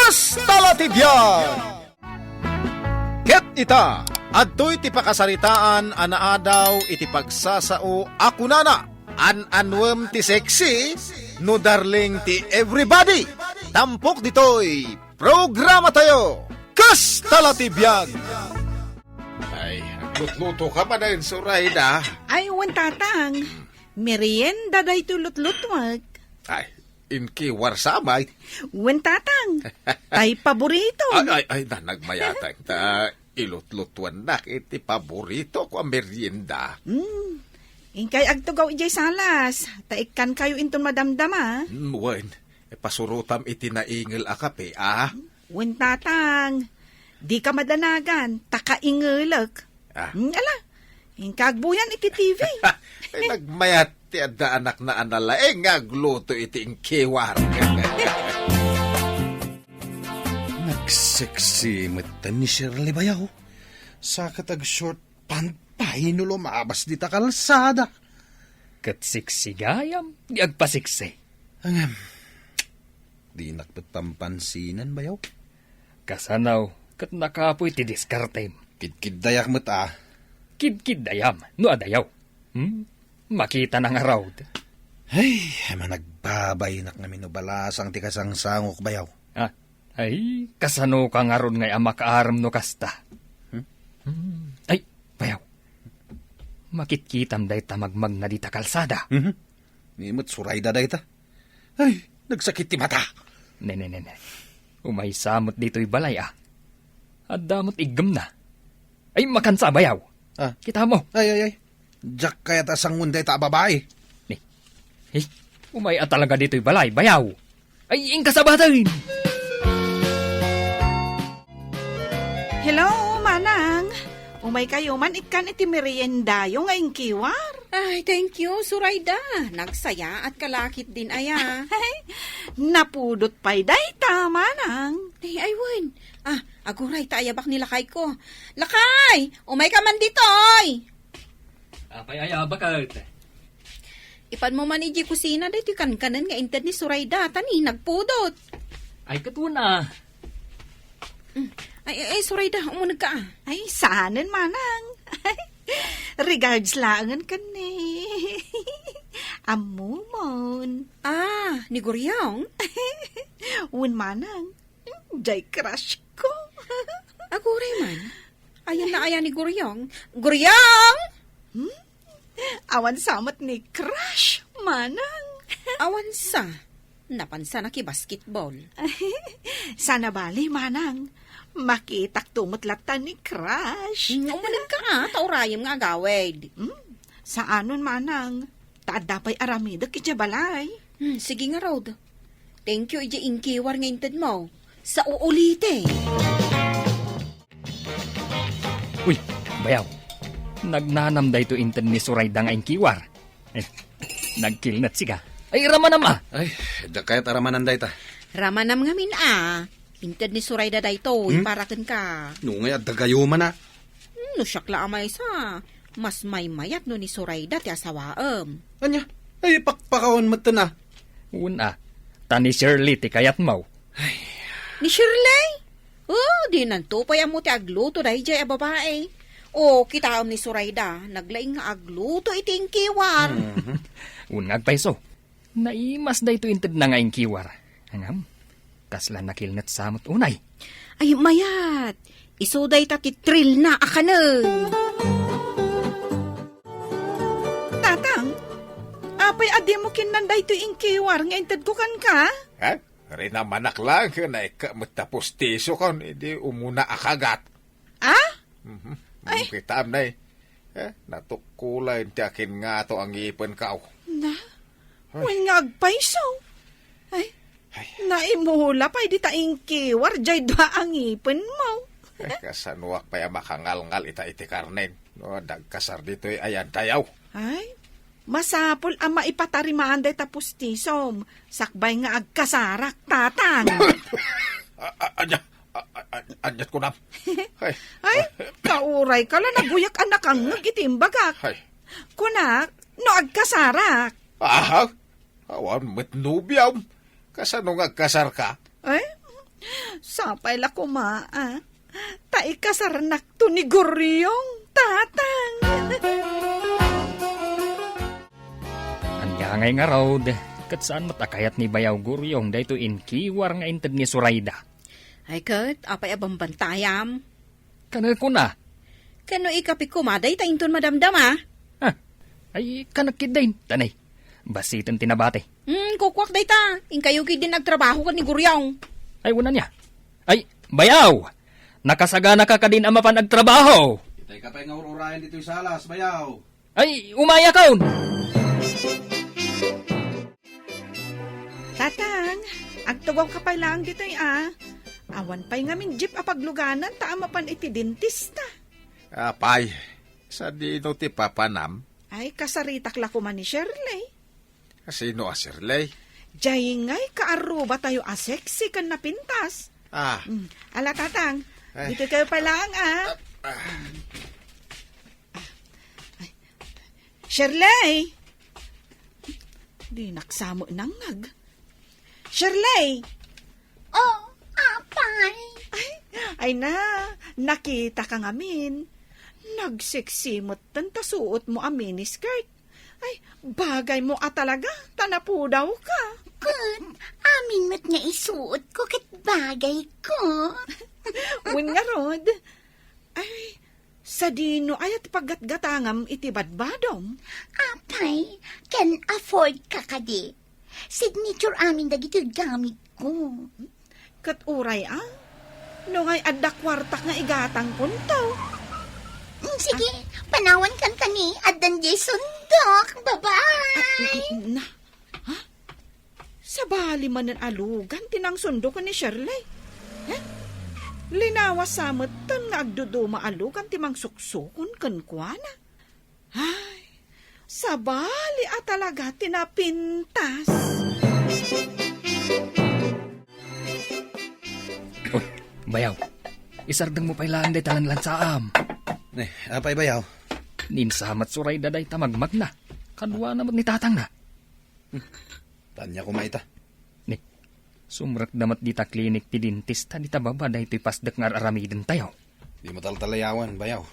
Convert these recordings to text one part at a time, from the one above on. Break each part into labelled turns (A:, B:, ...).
A: Kastalatibyan! Ket ita, adto'y ti pakasaritaan anaadaw iti pagsasao ako nana. An-anwem ti sexy, no darling ti everybody. Tampok dito'y programa tayo, Kastalatibyan! Ay, lutluto ka pa na yun, Surayda.
B: Ay, tatang. Merienda day tulot-lutwag.
A: Ay, inkiwar samay.
B: Tatang. Tay paborito.
A: Ay, nagmayatang ta. Ilutlutuan na iti paborito ko ang merienda.
B: Inkay agtugaw ijay salas. Taikan kayo inton madamdama.
A: Wen, pasurutam iti naingil akape, ah?
B: Tatang. Di ka madanagan. Takaingilak. Ala, inkagbuyan iti TV.
A: Nagmayat ti adda anak na anala, ngagluto iti inkiwar.
C: Nagseksi mata ni Shirley Bayaw. Sa katag short pant pahinulo maabas di ta kalsada.
D: Kat siksi gayam, di agpasiksi.
C: Di nakpatampansinan Bayaw.
D: Kasanaw, kat nakapoy ti diskartem.
C: Kidkid dayak mata.
D: Kid dayam, no adayaw. Makita ng araw.
C: Ay, nagbabay nak namin no balasang ti kasangsangok Bayaw.
D: Ay, kasano ka nga ron ngay amakaaram no kasta. Ay, Bayaw. Makitkitam day tamagmag na di ta kalsada.
C: Nimot Surayda day ta. Ay, nagsakit ti mata.
D: Ne. Umay samot dito'y balay At damot igam na. Ay, makansa Bayaw. Kita mo.
C: Ay. Diyak kaya ta sangun day ta babae.
D: Umay talaga dito'y balay, Bayaw. Ay, ingkasabatan.
B: Hello, manang. Umay kayo man ikan iti merienda yung ngayong kiwar.
E: Ay, thank you, Surayda. Nagsaya at kalakit din aya.
B: Napudot pa'y day ta, manang.
E: Ay, wen. Aguray ta ayabak ni Lakay ko. Lakay! Umay ka man dito, oy!
D: Apay bakit?
E: Ipan mo man iji kusina dito kankanan nga inted ni Surayda. Tani, nagpudot.
D: Ay, katuna.
E: Ay, Surayda, umunag ka.
B: Ay, saanan, manang. Regards langan ka ni. Amumon.
E: Ni Guryong?
B: Un manang. Jay crush ko.
E: Aguray man. Ayan na ayan ni Guryong. Guryong!
B: Awan samot ni crush, manang.
E: Awan sa. Napansa na ki basketball.
B: Sana bali, manang. Makitak tumutlakan ni crush.
E: Umunag ka, taurayam nga gawid.
B: Sa anon, manang. Taada pa'y aramidak iti balay.
E: Sige nga, Rod. Thank you, iji inkiwar nga inted mo. Sa uulite.
D: Uy, Bayaw. Nagnanam da ito inted ni Surayda nga inkiwar. Nagkilnat siga. Ay, ramanam
C: Ay, diyak kaya taramanan day ta.
E: Ramanam nga min Inted ni Surayda dayto, iparakan ka.
C: Nungay at dagayuman na.
E: No, syakla amay sa. Mas may mayat no ni Surayda ti asawaam.
C: Anya, ay pakpakawan mata na.
D: Una, tani Shirley ti kayat mo.
E: Ni Shirley? Di nantupay mo ti agluto dahi jay a babae. Kitaam ni Surayda, naglaing nga agluto iting kiwar.
D: Unag paiso. Naimas da ito inted na nga inkiwar. Angam, kasla nakilnat samot unay.
E: Ay, mayat. Isuday ta ti trill na akanen.
B: Tatang, apay adi mo kinanday to inkiwar nga inted ko kan ka?
A: Rina manak lang, na ikamutapos tiso ka, hindi umuna akagat.
B: Ay.
A: Kita am na natukulay ti akin nga to ang ipon ka.
B: Wen nga agpaiso. Ay, naimula pa di ta inkiwar, jay dwa ang ipin mo.
A: Kasanuak pa makangal-ngal iti karnen. No, dagkasar dito ayan tayaw.
B: Ay, masapol ang maipatarimaan day tapos tisom. Sakbay nga agkasarak, tatang.
A: Anyat ko na.
B: Ay, kauray ka lang nabuyak anak ang nagitimbagak. Kunak, no agkasarak.
A: Awan, metnubiyaw. Kasano nga kasar ka?
B: Ay, Sapay la kumaa. Tai kasarnak to ni Guryong, tatang.
D: Anya ngay nga raod, kat saan matakayat ni Bayaw Guryong dayto inkiwar nga inted ni Surayda.
E: Ay kat, apay abang bantayam.
D: Kana ko na,
E: Kano ikapi kumaday ta inton madamdam ah.
D: ay kanakid din, tanay. Basitan tinabate.
E: Kukwak day ta. Inkayugi din nagtrabaho ka ni Guryong.
D: Ay, una niya. Ay, Bayaw! Nakasagana ka din ama pa nagtrabaho.
C: Itay ka pa nga ururayan dito sa alas, bayaw.
D: Ay, umaya kaon!
B: Tatang, agtugaw ka pa lang dito Awan pa'y ngamin jeep apagluganan taama pan iti dentista.
A: Apay, sa dino ti papanam,
B: Ay, kasaritak la kuman ni Shirley.
A: sino a Shirley?
B: Jay ngay kaaruba tayo sexy kan napintas. Ala tatang,
A: Ay.
B: dito kayo pa lang Shirley! Di naksamo nangag. Shirley!
F: Oh, apay.
B: Ay na, nakita ka ngamin. Nagseksimot tan tasuot mo ang miniskirt. Ay, bagay mo talaga, tanapo daw ka.
F: Kun, amin mo't nga isuot ko kat bagay ko.
B: Win nga rod. Ay, sa dino ayat paggatgatangam iti badbadom.
F: Apay, can afford ka kadi. Signature amin dagito gamit ko.
B: Kat uray no ngay adda kwartak nga igatang punto.
F: Sige, panawan kan kani adan di sundok. Bye-bye.
B: Na, sa bali man ng alugan, tinang sundo ko ni Shirley. Linawas samot tan nga agduduma alugan timang suksukon kankwana. Ay, sa bali talaga tinapintas.
D: Uy, Bayaw, isardang mo pa ilaan day talan lansaam.
C: Apay bayaw.
D: Ninsamat Surayda day tamagmag na. Kadwa naman ni tatang na.
C: Tanya ko maita.
D: Ni, sumrak damat dita klinik ti dentista dita baba day ti pasdak nga aramiden tayo.
C: Di mo taltalayawan, bayaw.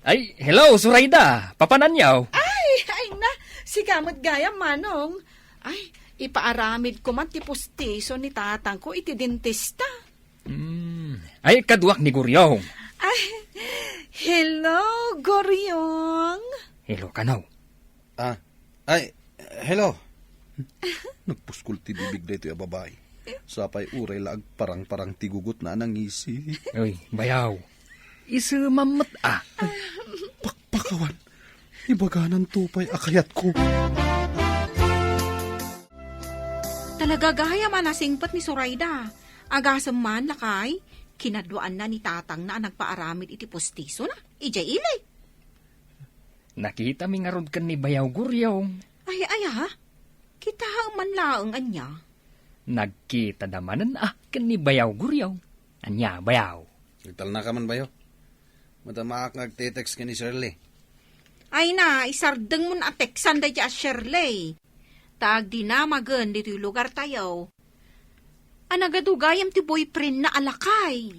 D: Ay, hello Surayda, papananyaw.
B: Ay na, si gamot gaya manong. Ay, ipaaramid ko man ti pustiso ni tatang ko iti dentista.
D: Ay, kaduak ni Guryong.
B: Ay, hello, Goryong.
D: Hello kanaw.
C: Ay, hello. Nagpuskul ti bibig na ito yung babae. Sapay uray laag parang tigugot na anang isi.
D: Uy, Bayaw, isamamat
C: Pakpakawan. Ibaganan tupay akayat ko.
E: Talaga gaya man nasingpat ni Surayda. Agasam man lakay, kinadwaan na ni tatang na nagpaaramid iti postiso na. Ijay ilay.
D: Nakita mi nga rod kan ni Bayaw Guryong.
E: Ay, kita man laang anya.
D: Nagkita damanan kan ni Bayaw Guryong. Anya, Bayaw.
C: Ital na ka man bayaw. Matamaak nagtitext ka ni Shirley.
E: Ay na, isardeng mo na teksan da dya Shirley. Tag di na magan dito yung lugar tayo. Anagadugayam ti boyfriend na alakay.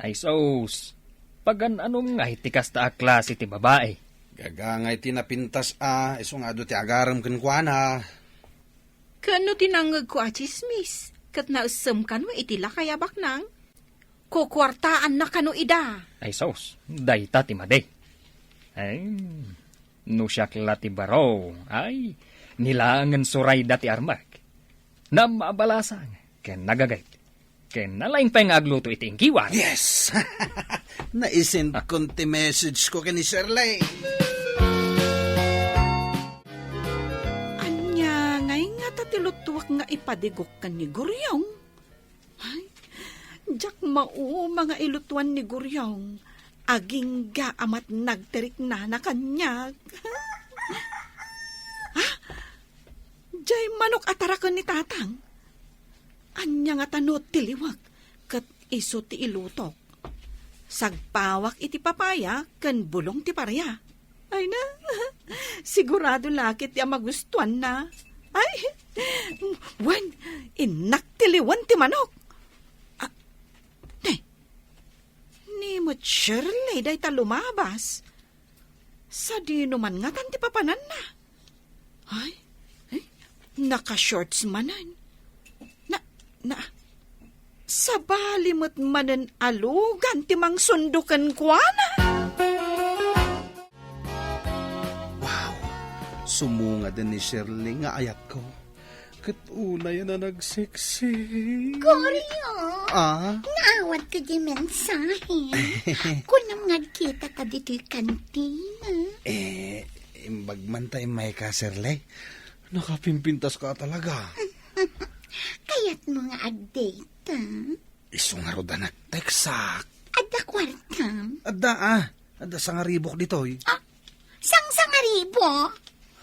D: Ay sos, pagan anong nga itikas ta klase ti babae.
C: Gagangay tinapintas iso nga do ti agaram kenkwana.
E: Kano tinangag ko chismis? Kat nausam kano itila kaya baknang? Kukwartaan na kano ida.
D: Ay sos, dayta ti made. Ay, no siya ti baro. Ay, nilangan Surayda ti armak. Na maabalasang. Ken nagagayt. Ken nalaing pa nga agluto iti ingkiwan.
C: Yes! Naisend konti message ko kani Shirley.
B: Anya, ngay nga tatilutuwak nga ipadigok kan ni Guryong. Ay, jak mau mga ilutuan ni Guryong. Aging gaamat nagterik na kanyag. Jay manok atarakon ni tatang. Anya nga tanot tiliwag, kat iso ti ilutok. Sagpawak iti papaya, kan bulong ti parya. Ay na, sigurado lakit ti magustuhan na. Ay, wan, inak tiliwan ti manok. Shirley, day ta lumabas. Sa di naman nga tanti papanan na. Ay, naka-shorts manan. Sa balimot manan alugan timang sundukan kwa na.
C: Wow, sumunga din ni Shirley nga ayat ko. Katunay na nagseksi.
F: Goryo,
C: Ah,
F: naawat ko di mensahe. Kunam nga kita ka dito'y kantina.
C: imbagman tayo may ka, Shirley. Nakapimpintas ka talaga.
F: Kaya't mo nga ag-date,
C: Isong aroda na teksak.
F: Adda kwartam.
C: Adda sa nga ribok ditoy.
F: Sang sangaribo.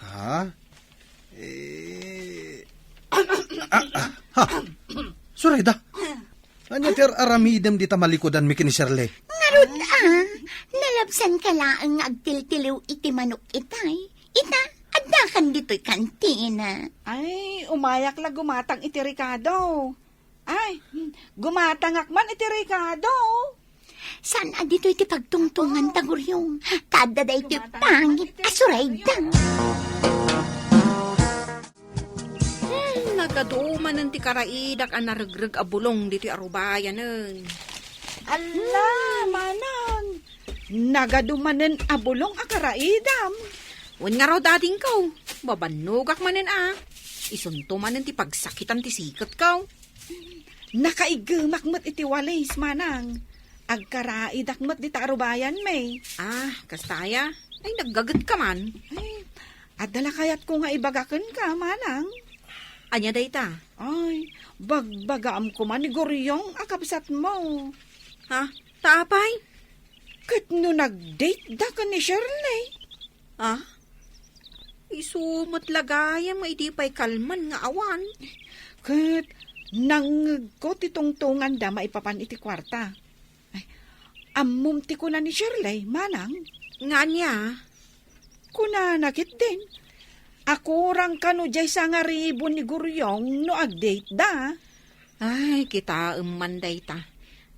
C: Ha? Surayda. Anya ter aramidem dita malikodan mi kini Shirley.
F: Ngarod nalabsan ka laang nga agtiltiliw iti manok itay. Ita, adda kan dito'y kantina.
B: Ay, umayak la gumatang iti Ricardo. Ay, gumatangak man iti Ricardo.
F: Saan dito iti pagtungtungan taguryong? Kada da iti pangit asurayda.
E: Nagaduman ng ti karaidak ang naragrag a bulong dito arubayan nun.
B: Ala, manang. Nagadumanen abulong akaraidam.
E: Wan nga raw dating ko, babanugak manen Isunto manen ti pagsakitan ti sikat ko.
B: Nakaigamak mo't iti walis, manang. Agkaraidak mo't di tarubayan, may.
E: Kastaya? Ay, naggagat ka man.
B: Ay, adala kayat ko nga ibagakan ka, manang.
E: Anya dayta?
B: Ay, bagbagaam ko man ni Goryong akabsat mo.
E: Ha? Taapay?
B: Kat no nag-date da ka ni Shirley.
E: Isumot lagayam, ay di pa'y kalman nga awan.
B: Kat nangag ko titungtungan da maipapan iti kwarta. Ay, amumti ko na ni Shirley, manang.
E: Nga niya?
B: Kuna nakit din. Ako rang kano jay sa nga ribon ni Goryong no ag-date da.
E: Ay, kita man dayta.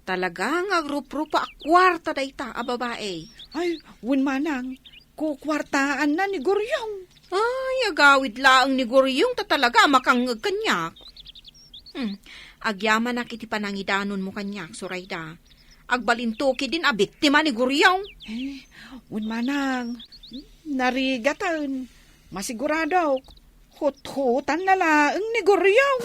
E: Talagang agrup-rupa akwarta dayta, babae.
B: Ay, wun manang, kukwartaan na ni Goryong.
E: Ay, agawid laang ni Goryong ta talaga makangag kanyak. Agyaman na kiti panangidanon mo kanyak, Surayda. Agbalintuki din a biktima ni Goryong.
B: Eh, wun manang, narigatan. Masigurado, hut-hutan na laang ni Goryong.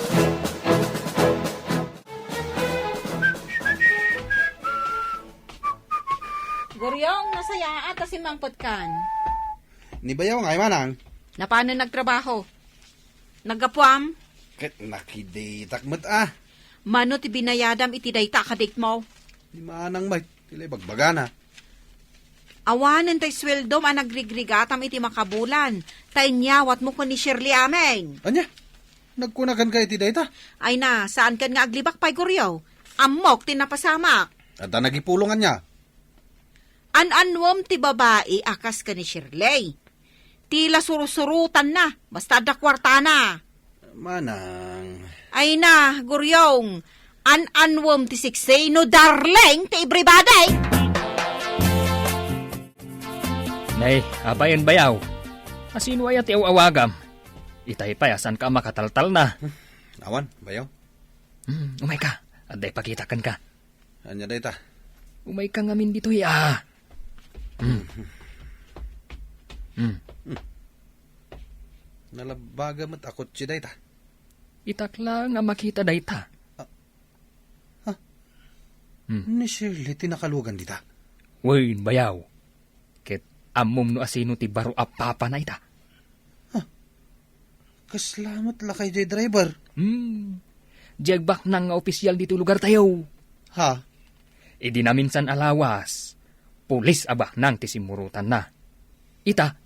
E: Goryong, nasaya ata si Mang Potkan.
C: Ni bayaw nga manang.
E: Na paano nagtrabaho? Nagapuam?
C: Ket nakiditak met
E: Mano ti binayadam iti dayta kadate mo?
C: Ni manang may tilay bagbagana.
E: Awanan tay sweldom ang nagrigrigatam iti makabulan. Tay nyawat mo ko ni Shirley amen.
C: Anya? Nagkunakan ka iti dayta?
E: Ay na, saan kan nga aglibak pa'y Goryo? Amok tinapasamak.
C: Adda nagipulungan niya.
E: An-anwam ti babae akas ka ni Shirley. Tila surusurutan na, basta da kwarta na.
C: Manang.
E: Ay na, Goryong. An-anwam ti siksay no darling ti everybody.
D: Nay, abayan bayaw. Asino ay ati awagam. Itay payasan ka makataltal na.
C: Awan, bayaw.
D: Umay ka. Aday pakitakan ka.
C: Anya dayta?
D: Umay ka ngamin dito
C: Nalabaga mat akot si dayta.
D: Itakla nga makita dayta.
C: Ni Shirley tinakalugan dita.
D: Wain bayaw. Ket amom no asino ti baro apapa na ita.
C: Kaslamat la kay jay driver.
D: Jagbak nang nga opisyal dito lugar tayo.
C: Ha?
D: Idi na minsan alawas. Pulis abak nang tisimurutan na. Ita,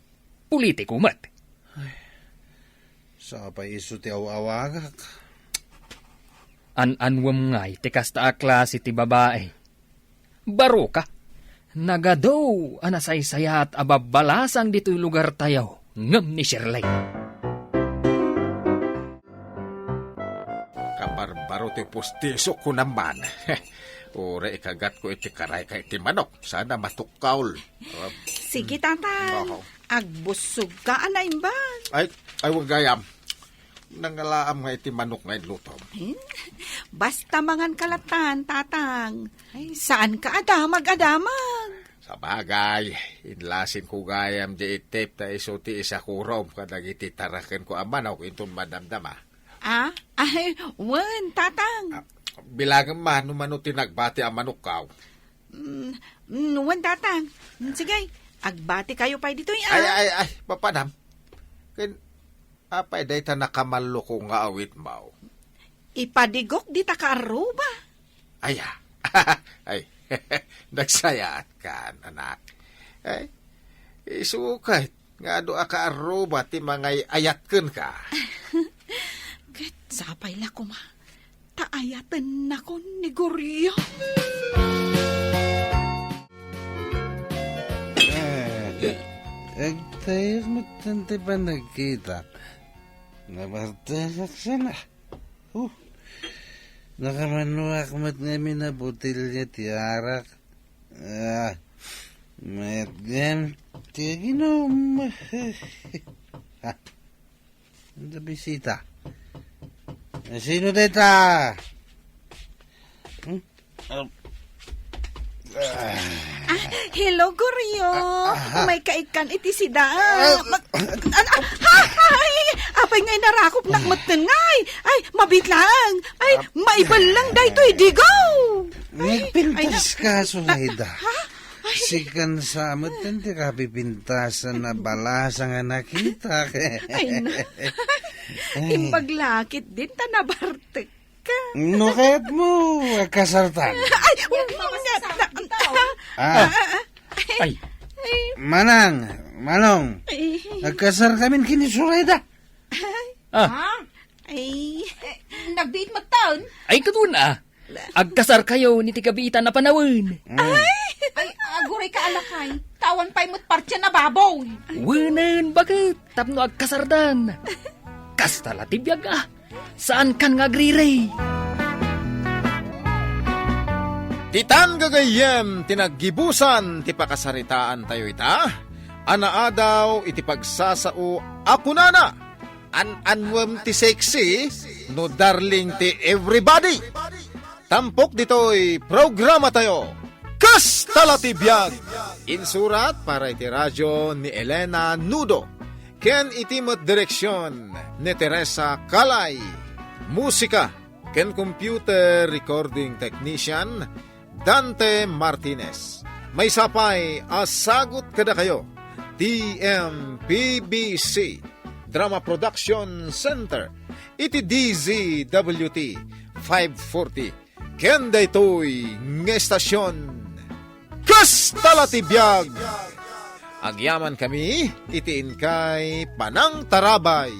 D: politiko mat.
C: Sapay iso ti awagak.
D: An-anwam ngay tikas ta klase ti babae. Baro ka. Nagadaw anasaysayat ababalasang dito'y lugar tayo. Ngam ni Shirley.
A: paruti pustiso ko naman. Ure ikagat ko iti karay ka iti manok. Sana matukawl.
B: Sige, tatang.
A: Oo.
B: Agbusog ka, anay ba?
A: Ay, wag gayam. Nangalaam nga iti manok nga lutom.
B: Basta mangan kalatan, tatang. Ay, saan ka adamag-adamag?
A: Sa bagay, inlasin ko gayam di itip ta iso ti isa kurom kadag iti taraken ko ang manok intun madamdama.
B: Ay, wan, tatang.
A: Bilangan man numano tinagbati ang manok kaw.
B: Wan, tatang. Sige, agbati kayo pa dito yan.
A: Ay, papanam. Apay day ta nakamalo ko nga awit mau.
B: Ipadigok di ta kaaruba.
A: Ay, nagsayaat ka, anak. Ay, isukay. Nga do aka aruba ti mga ayatken ka.
B: Ket sapay la ko ma. Taayatan na ko ni Goryo.
C: Tayo mo tante pa nagkita. Nabartasak sana. Nakamanuak mat ngamin na botilya ti arak. Mayat gam ti ginom. Ang bisita. Sino deta?
B: Hello, Goryo. May kaikan iti sida. Apay ngay narakop nakmatan ngay. Ay, mabitlang. Ay, maibal lang daytoy digaw.
C: Nagpintas ka, Sulaida. Sikan sa amat, hindi ka pipintasan na balasa nga nakita.
B: Ay, na. Impaglakit din tanabartek ka.
C: No, kaya't mo, kasartan.
B: Ay,
D: Ay,
C: Manong, nagkasar kami kini Sulaida.
B: Ay,
E: Nagbiit mo taon?
D: ay kaduna. Agkasar kayo ni tigabitan na panawin.
E: Ay, aguray ka alakay. Tawan pa'y mo't partya na babaw.
D: Wanan, bakit? Tapno agkasardan. Kastala tibiyag ah. Saan kan nga agriray?
A: Titan gagayem, tinaggibusan, ti pakasaritaan tayo ita. Anaadaw, iti pagsasao, apunana. Anwam ti sexy, no darling ti everybody. Tampok dito'y programa tayo. Kastala ti biyag. Insurat para iti radyo ni Elena Nudo. Ken iti mat direksyon ni Teresa Calay. Musika, ken computer recording technician, Dante Martinez. May sapay, asagot kada kayo. TMPBC Drama Production Center. Iti DZWT 540. Ken daytoy nga estasyon. Kastala ti biyag. Agyaman kami, itiin kay Panang Tarabay.